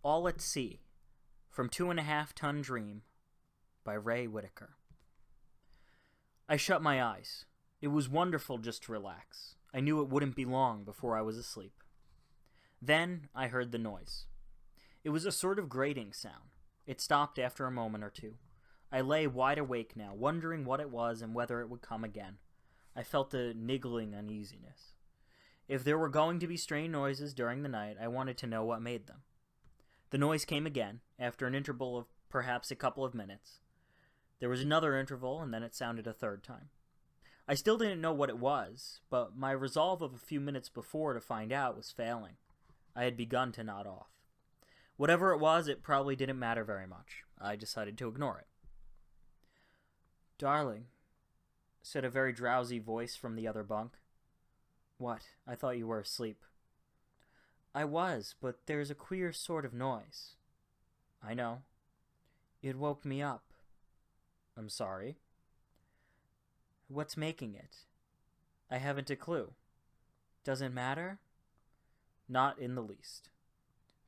All at Sea, from 2.5 Ton Dream, by Ray Whitaker. I shut my eyes. It was wonderful just to relax. I knew it wouldn't be long before I was asleep. Then I heard the noise. It was a sort of grating sound. It stopped after a moment or two. I lay wide awake now, wondering what it was and whether it would come again. I felt a niggling uneasiness. If there were going to be strange noises during the night, I wanted to know what made them. The noise came again, after an interval of perhaps a couple of minutes. There was another interval, and then it sounded a third time. I still didn't know what it was, but my resolve of a few minutes before to find out was failing. I had begun to nod off. Whatever it was, it probably didn't matter very much. I decided to ignore it. "Darling," said a very drowsy voice from the other bunk. "What? I thought you were asleep." "I was, but there's a queer sort of noise." "I know." "It woke me up." "I'm sorry." "What's making it?" "I haven't a clue." "Doesn't matter?" "Not in the least."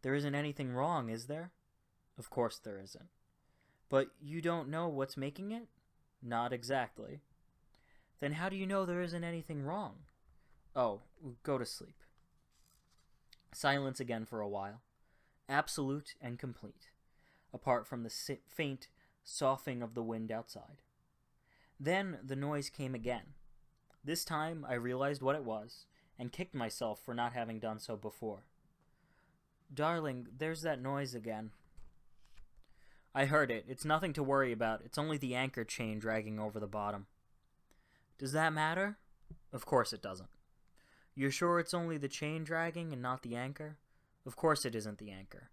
"There isn't anything wrong, is there?" "Of course there isn't." "But you don't know what's making it?" "Not exactly." "Then how do you know there isn't anything wrong?" "Oh, go to sleep." Silence again for a while, absolute and complete, apart from the faint soughing of the wind outside. Then the noise came again. This time I realized what it was, and kicked myself for not having done so before. "Darling, there's that noise again." "I heard it. It's nothing to worry about. It's only the anchor chain dragging over the bottom." "Does that matter?" "Of course it doesn't." "You're sure it's only the chain dragging and not the anchor?" "Of course it isn't the anchor."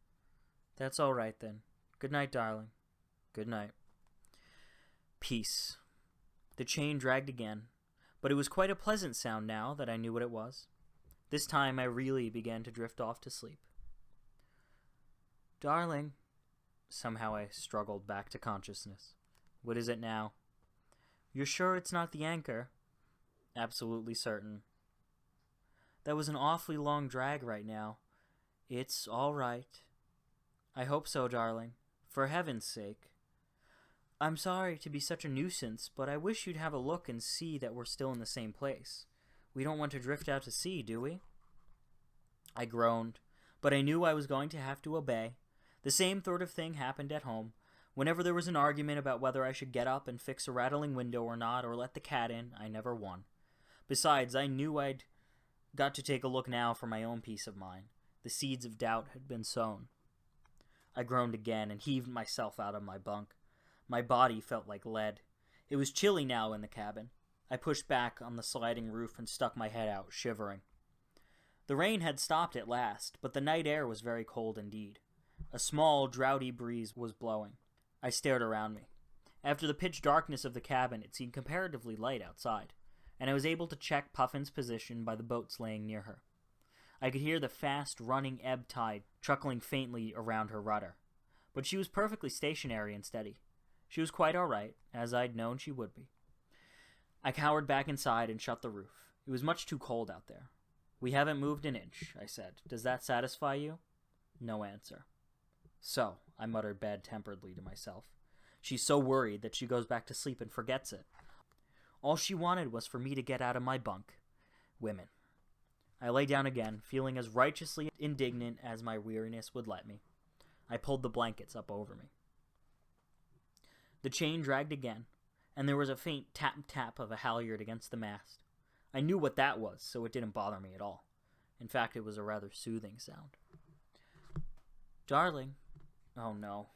"That's all right then. Good night, darling." "Good night." Peace. The chain dragged again, but it was quite a pleasant sound now that I knew what it was. This time I really began to drift off to sleep. "Darling." Somehow I struggled back to consciousness. "What is it now?" "You're sure it's not the anchor?" "Absolutely certain." "That was an awfully long drag right now." "It's all right." "I hope so, darling. For heaven's sake." "I'm sorry to be such a nuisance, but I wish you'd have a look and see that we're still in the same place. We don't want to drift out to sea, do we?" I groaned, but I knew I was going to have to obey. The same sort of thing happened at home. Whenever there was an argument about whether I should get up and fix a rattling window or not, or let the cat in, I never won. Besides, I knew I'd got to take a look now for my own peace of mind. The seeds of doubt had been sown. I groaned again and heaved myself out of my bunk. My body felt like lead. It was chilly now in the cabin. I pushed back on the sliding roof and stuck my head out, shivering. The rain had stopped at last, but the night air was very cold indeed. A small, draughty breeze was blowing. I stared around me. After the pitch darkness of the cabin, it seemed comparatively light outside, and I was able to check Puffin's position by the boats laying near her. I could hear the fast-running ebb tide chuckling faintly around her rudder, but she was perfectly stationary and steady. She was quite all right, as I'd known she would be. I cowered back inside and shut the roof. It was much too cold out there. "We haven't moved an inch," I said. "Does that satisfy you?" No answer. "So," I muttered bad-temperedly to myself, "she's so worried that she goes back to sleep and forgets it. All she wanted was for me to get out of my bunk. Women." I lay down again, feeling as righteously indignant as my weariness would let me. I pulled the blankets up over me. The chain dragged again, and there was a faint tap-tap of a halyard against the mast. I knew what that was, so it didn't bother me at all. In fact, it was a rather soothing sound. "Darling." "Oh, no."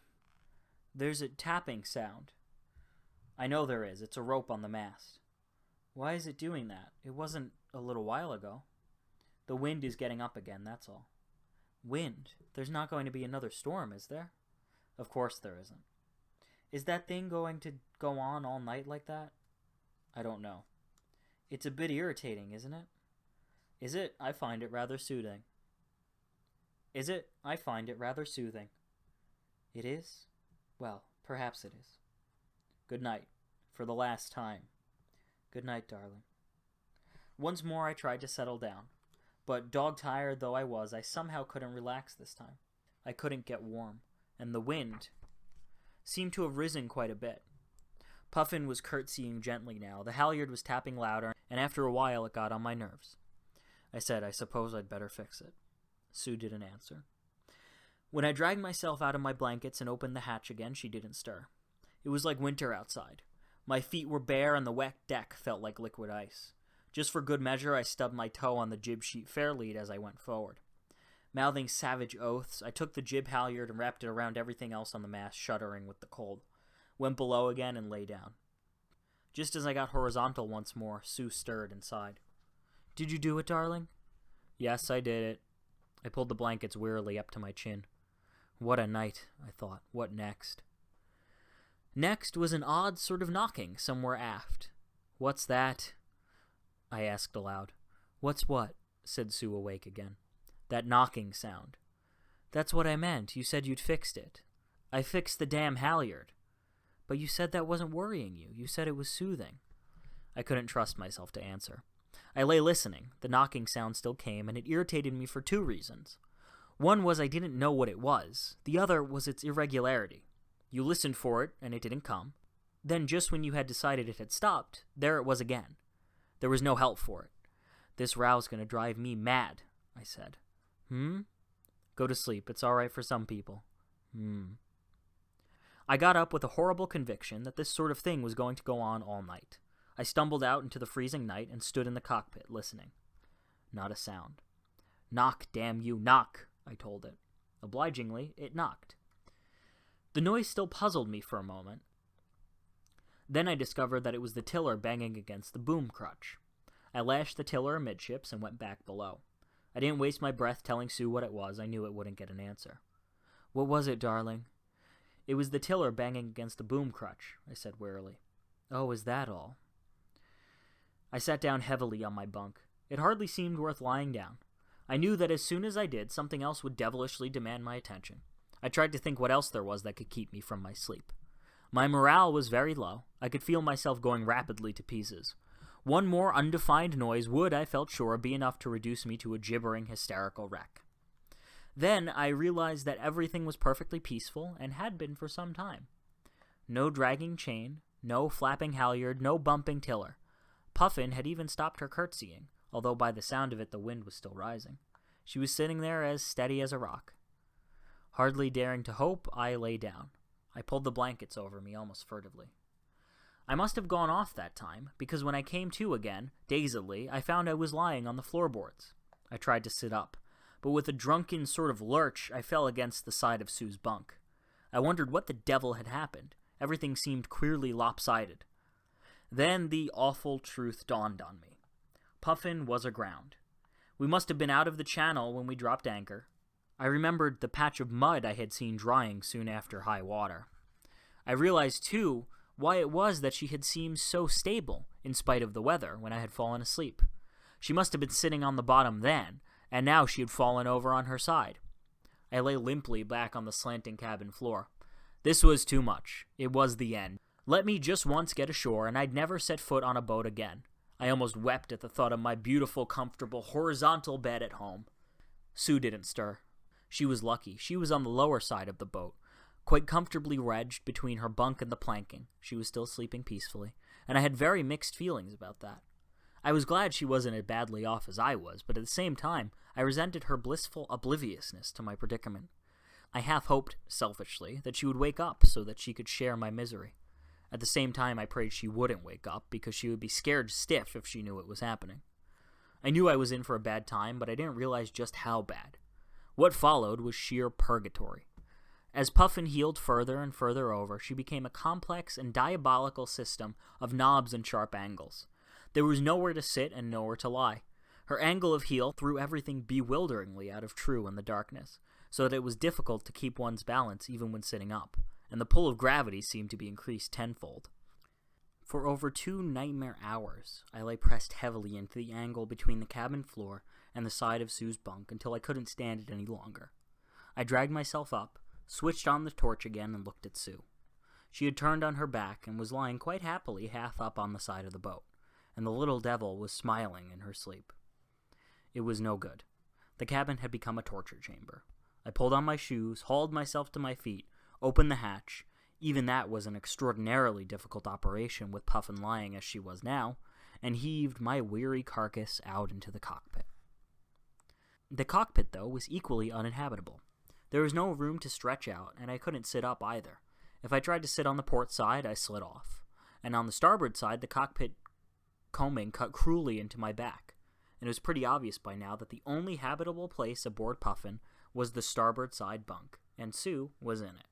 "There's a tapping sound." "I know there is. It's a rope on the mast." "Why is it doing that? It wasn't a little while ago." "The wind is getting up again, that's all." "Wind? There's not going to be another storm, is there?" "Of course there isn't." "Is that thing going to go on all night like that?" "I don't know." "It's a bit irritating, isn't it?" "Is it? I find it rather soothing." "Is it? I find it rather soothing." "It is? Well, perhaps it is." "Good night, for the last time." "Good night, darling." Once more I tried to settle down, but dog-tired though I was, I somehow couldn't relax this time. I couldn't get warm, and the wind seemed to have risen quite a bit. Puffin was curtsying gently now, the halyard was tapping louder, and after a while it got on my nerves. I said, I suppose I'd better fix it. Sue didn't answer. When I dragged myself out of my blankets and opened the hatch again, she didn't stir. It was like winter outside. My feet were bare and the wet deck felt like liquid ice. Just for good measure, I stubbed my toe on the jib sheet fairlead as I went forward. Mouthing savage oaths, I took the jib halyard and wrapped it around everything else on the mast, shuddering with the cold. Went below again and lay down. Just as I got horizontal once more, Sue stirred and sighed. Did you do it, darling? Yes, I did it. I pulled the blankets wearily up to my chin. What a night, I thought. What next? Next was an odd sort of knocking somewhere aft. What's that? I asked aloud. What's what? Said Sue, awake again. That knocking sound. That's what I meant. You said you'd fixed it. I fixed the damn halyard. But you said that wasn't worrying you. You said it was soothing. I couldn't trust myself to answer. I lay listening. The knocking sound still came, and it irritated me for two reasons. One was I didn't know what it was. The other was its irregularity. You listened for it, and it didn't come. Then just when you had decided it had stopped, there it was again. There was no help for it. This row's going to drive me mad, I said. Go to sleep. It's all right for some people. I got up with a horrible conviction that this sort of thing was going to go on all night. I stumbled out into the freezing night and stood in the cockpit, listening. Not a sound. Knock, damn you, knock, I told it. Obligingly, it knocked. The noise still puzzled me for a moment. Then I discovered that it was the tiller banging against the boom crutch. I lashed the tiller amidships and went back below. I didn't waste my breath telling Sue what it was. I knew it wouldn't get an answer. What was it, darling? It was the tiller banging against the boom crutch, I said wearily. Oh, is that all? I sat down heavily on my bunk. It hardly seemed worth lying down. I knew that as soon as I did, something else would devilishly demand my attention. I tried to think what else there was that could keep me from my sleep. My morale was very low. I could feel myself going rapidly to pieces. One more undefined noise would, I felt sure, be enough to reduce me to a gibbering, hysterical wreck. Then I realized that everything was perfectly peaceful and had been for some time. No dragging chain, no flapping halyard, no bumping tiller. Puffin had even stopped her curtsying, although by the sound of it the wind was still rising. She was sitting there as steady as a rock. Hardly daring to hope, I lay down. I pulled the blankets over me almost furtively. I must have gone off that time, because when I came to again, dazedly, I found I was lying on the floorboards. I tried to sit up, but with a drunken sort of lurch, I fell against the side of Sue's bunk. I wondered what the devil had happened. Everything seemed queerly lopsided. Then the awful truth dawned on me. Puffin was aground. We must have been out of the channel when we dropped anchor. I remembered the patch of mud I had seen drying soon after high water. I realized, too, why it was that she had seemed so stable, in spite of the weather, when I had fallen asleep. She must have been sitting on the bottom then, and now she had fallen over on her side. I lay limply back on the slanting cabin floor. This was too much. It was the end. Let me just once get ashore, and I'd never set foot on a boat again. I almost wept at the thought of my beautiful, comfortable, horizontal bed at home. Sue didn't stir. She was lucky. She was on the lower side of the boat, quite comfortably wedged between her bunk and the planking. She was still sleeping peacefully, and I had very mixed feelings about that. I was glad she wasn't as badly off as I was, but at the same time, I resented her blissful obliviousness to my predicament. I half hoped, selfishly, that she would wake up so that she could share my misery. At the same time, I prayed she wouldn't wake up, because she would be scared stiff if she knew it was happening. I knew I was in for a bad time, but I didn't realize just how bad. What followed was sheer purgatory. As Puffin heeled further and further over, she became a complex and diabolical system of knobs and sharp angles. There was nowhere to sit and nowhere to lie. Her angle of heel threw everything bewilderingly out of true in the darkness, so that it was difficult to keep one's balance even when sitting up, and the pull of gravity seemed to be increased tenfold. For over 2 nightmare hours, I lay pressed heavily into the angle between the cabin floor and the side of Sue's bunk until I couldn't stand it any longer. I dragged myself up, switched on the torch again, and looked at Sue. She had turned on her back and was lying quite happily half up on the side of the boat, and the little devil was smiling in her sleep. It was no good. The cabin had become a torture chamber. I pulled on my shoes, hauled myself to my feet, opened the hatch. Even that was an extraordinarily difficult operation with Puffin lying as she was now, and heaved my weary carcass out into the cockpit. The cockpit, though, was equally uninhabitable. There was no room to stretch out, and I couldn't sit up either. If I tried to sit on the port side, I slid off, and on the starboard side, the cockpit coaming cut cruelly into my back, and it was pretty obvious by now that the only habitable place aboard Puffin was the starboard side bunk, and Sue was in it.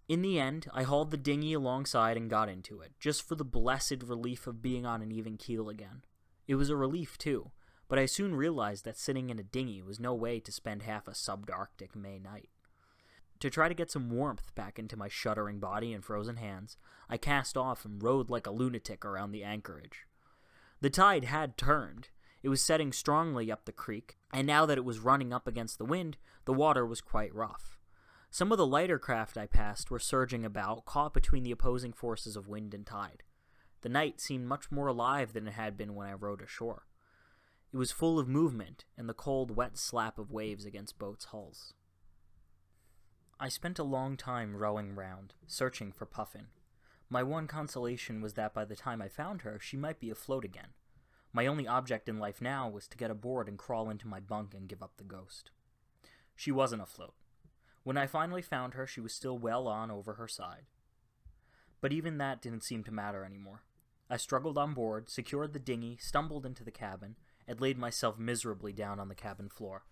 In the end, I hauled the dinghy alongside and got into it, just for the blessed relief of being on an even keel again. It was a relief, too, but I soon realized that sitting in a dinghy was no way to spend half a subarctic May night. To try to get some warmth back into my shuddering body and frozen hands, I cast off and rode like a lunatic around the anchorage. The tide had turned. It was setting strongly up the creek, and now that it was running up against the wind, the water was quite rough. Some of the lighter craft I passed were surging about, caught between the opposing forces of wind and tide. The night seemed much more alive than it had been when I rode ashore. It was full of movement and the cold, wet slap of waves against boats' hulls. I spent a long time rowing round, searching for Puffin. My one consolation was that by the time I found her, she might be afloat again. My only object in life now was to get aboard and crawl into my bunk and give up the ghost. She wasn't afloat. When I finally found her, she was still well on over her side. But even that didn't seem to matter anymore. I struggled on board, secured the dinghy, stumbled into the cabin, and laid myself miserably down on the cabin floor.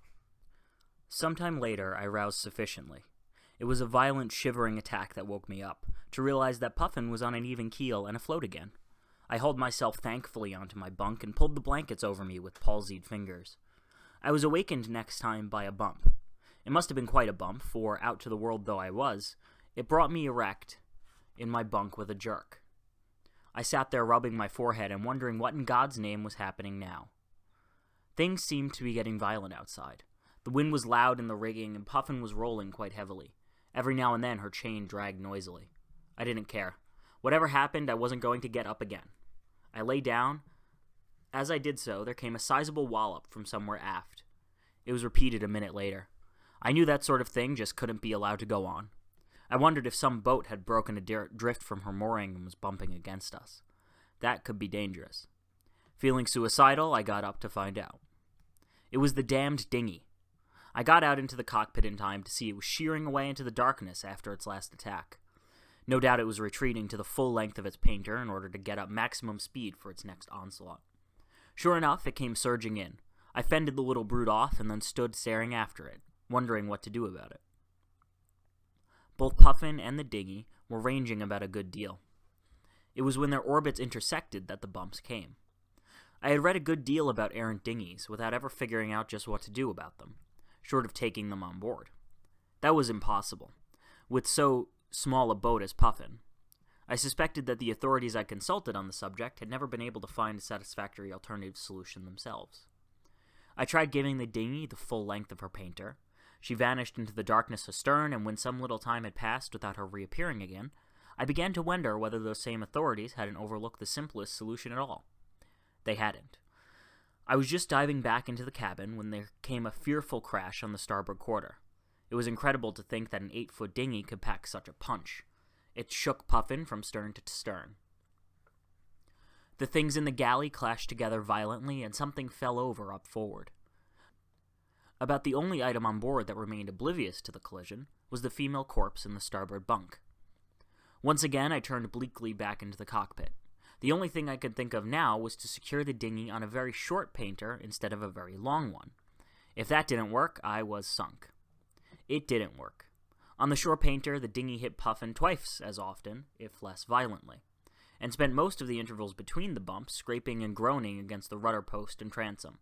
Sometime later, I roused sufficiently. It was a violent shivering attack that woke me up, to realize that Puffin was on an even keel and afloat again. I hauled myself thankfully onto my bunk and pulled the blankets over me with palsied fingers. I was awakened next time by a bump. It must have been quite a bump, for, out to the world though I was, it brought me erect in my bunk with a jerk. I sat there rubbing my forehead and wondering what in God's name was happening now. Things seemed to be getting violent outside. The wind was loud in the rigging, and Puffin was rolling quite heavily. Every now and then her chain dragged noisily. I didn't care. Whatever happened, I wasn't going to get up again. I lay down. As I did so, there came a sizable wallop from somewhere aft. It was repeated a minute later. I knew that sort of thing just couldn't be allowed to go on. I wondered if some boat had broken a drift from her mooring and was bumping against us. That could be dangerous. Feeling suicidal, I got up to find out. It was the damned dinghy. I got out into the cockpit in time to see it was shearing away into the darkness after its last attack. No doubt it was retreating to the full length of its painter in order to get up maximum speed for its next onslaught. Sure enough, it came surging in. I fended the little brute off and then stood staring after it, wondering what to do about it. Both Puffin and the dinghy were ranging about a good deal. It was when their orbits intersected that the bumps came. I had read a good deal about errant dinghies without ever figuring out just what to do about them, short of taking them on board. That was impossible, with so small a boat as Puffin. I suspected that the authorities I consulted on the subject had never been able to find a satisfactory alternative solution themselves. I tried giving the dinghy the full length of her painter. She vanished into the darkness astern, and when some little time had passed without her reappearing again, I began to wonder whether those same authorities hadn't overlooked the simplest solution at all. They hadn't. I was just diving back into the cabin when there came a fearful crash on the starboard quarter. It was incredible to think that an 8-foot dinghy could pack such a punch. It shook Puffin from stern to stern. The things in the galley clashed together violently, and something fell over up forward. About the only item on board that remained oblivious to the collision was the female corpse in the starboard bunk. Once again, I turned bleakly back into the cockpit. The only thing I could think of now was to secure the dinghy on a very short painter instead of a very long one. If that didn't work, I was sunk. It didn't work. On the shore painter, the dinghy hit Puffin twice as often, if less violently, and spent most of the intervals between the bumps scraping and groaning against the rudder post and transom.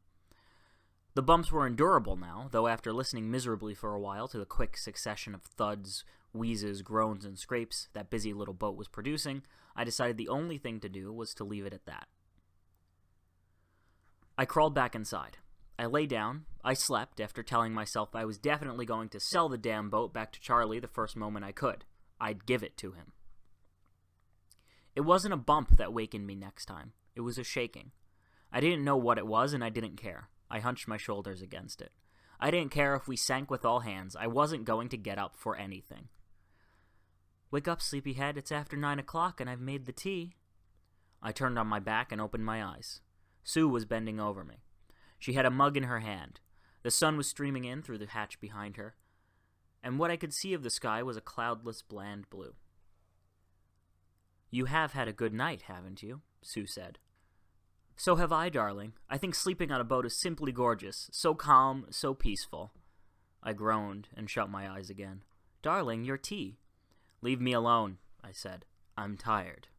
The bumps were endurable now, though after listening miserably for a while to the quick succession of thuds, wheezes, groans, and scrapes that busy little boat was producing, I decided the only thing to do was to leave it at that. I crawled back inside. I lay down. I slept after telling myself I was definitely going to sell the damn boat back to Charlie the first moment I could. I'd give it to him. It wasn't a bump that wakened me next time. It was a shaking. I didn't know what it was, and I didn't care. I hunched my shoulders against it. I didn't care if we sank with all hands. I wasn't going to get up for anything. Wake up, sleepyhead. It's after 9 o'clock and I've made the tea. I turned on my back and opened my eyes. Sue was bending over me. She had a mug in her hand. The sun was streaming in through the hatch behind her, and what I could see of the sky was a cloudless, bland blue. You have had a good night, haven't you? Sue said. So have I, darling. I think sleeping on a boat is simply gorgeous. So calm, so peaceful. I groaned and shut my eyes again. Darling, your tea. Leave me alone, I said. I'm tired.